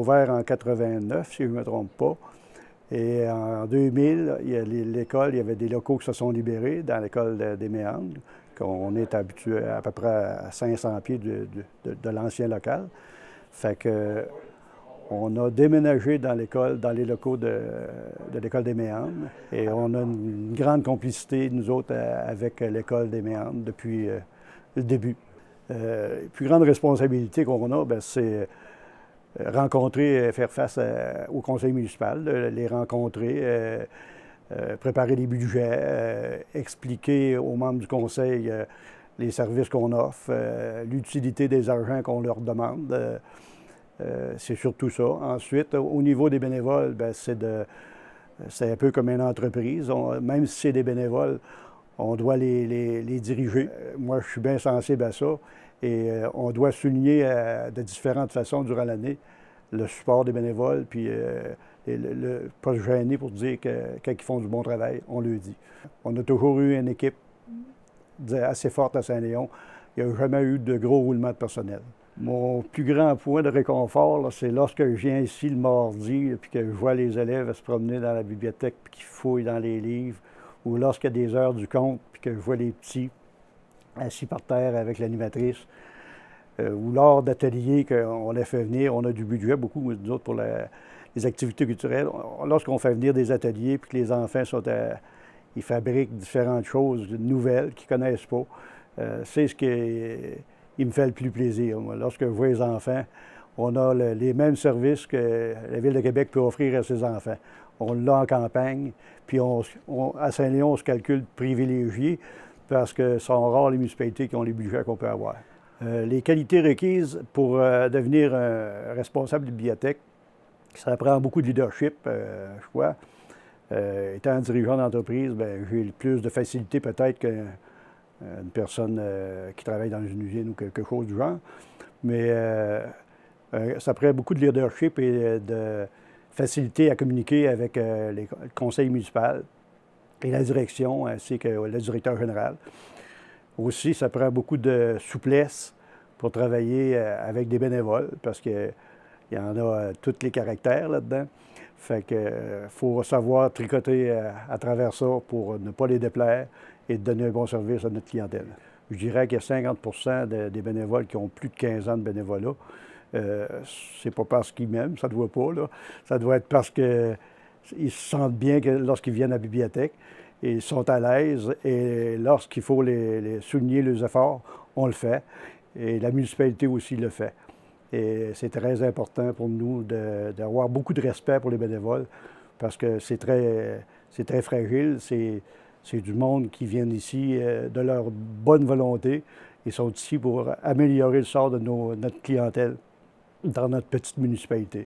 ouvert en 89, si je ne me trompe pas. Et en 2000, l'école, il y avait des locaux qui se sont libérés dans l'école des Méandres, qu'on est habitué à peu près à 500 pieds de l'ancien local. Fait que on a déménagé dans l'école, dans les locaux de l'école des Méandres. Et on a une grande complicité, nous autres, avec l'école des Méandres depuis le début. La plus grande responsabilité qu'on a, c'est rencontrer, faire face au conseil municipal, les rencontrer, préparer les budgets, expliquer aux membres du conseil les services qu'on offre, l'utilité des argents qu'on leur demande. C'est surtout ça. Ensuite, au niveau des bénévoles, c'est un peu comme une entreprise. Même si c'est des bénévoles, on doit les diriger. Moi, je suis bien sensible à ça. Et on doit souligner de différentes façons durant l'année le support des bénévoles, puis pas se gêner pour dire que quand ils font du bon travail, on le dit. On a toujours eu une équipe assez forte à Saint-Léon. Il n'y a jamais eu de gros roulements de personnel. Mon plus grand point de réconfort, c'est lorsque je viens ici le mardi, puis que je vois les élèves se promener dans la bibliothèque, puis qu'ils fouillent dans les livres, ou lorsqu'il y a des heures du compte, puis que je vois les petits assis par terre avec l'animatrice, ou lors d'ateliers qu'on a fait venir, on a du budget beaucoup, nous autres, pour les activités culturelles. Lorsqu'on fait venir des ateliers, puis que les enfants ils fabriquent différentes choses nouvelles qu'ils ne connaissent pas, c'est ce qui me fait le plus plaisir. Moi. Lorsque je vois les enfants, on a les mêmes services que la Ville de Québec peut offrir à ses enfants. On l'a en campagne, puis à Saint-Léon, on se calcule privilégié, parce que ce sont rares les municipalités qui ont les budgets qu'on peut avoir. Les qualités requises pour devenir un responsable de bibliothèque, ça prend beaucoup de leadership, je crois. Étant dirigeant d'entreprise, j'ai plus de facilité peut-être qu'une personne qui travaille dans une usine ou quelque chose du genre. Mais ça prend beaucoup de leadership et de facilité à communiquer avec le conseil municipal et la direction, ainsi que le directeur général. Aussi, ça prend beaucoup de souplesse pour travailler avec des bénévoles, parce qu'il y en a tous les caractères là-dedans. Fait que faut savoir tricoter à travers ça pour ne pas les déplaire et donner un bon service à notre clientèle. Je dirais qu'il y a 50 des bénévoles qui ont plus de 15 ans de bénévolat. C'est pas parce qu'ils m'aiment, ça ne doit pas, là. Ça doit être parce que ils se sentent bien lorsqu'ils viennent à la bibliothèque, et ils sont à l'aise, et lorsqu'il faut les souligner leurs efforts, on le fait, et la municipalité aussi le fait. Et c'est très important pour nous d'avoir beaucoup de respect pour les bénévoles, parce que c'est très fragile, c'est du monde qui vient ici de leur bonne volonté, ils sont ici pour améliorer le sort de notre clientèle dans notre petite municipalité.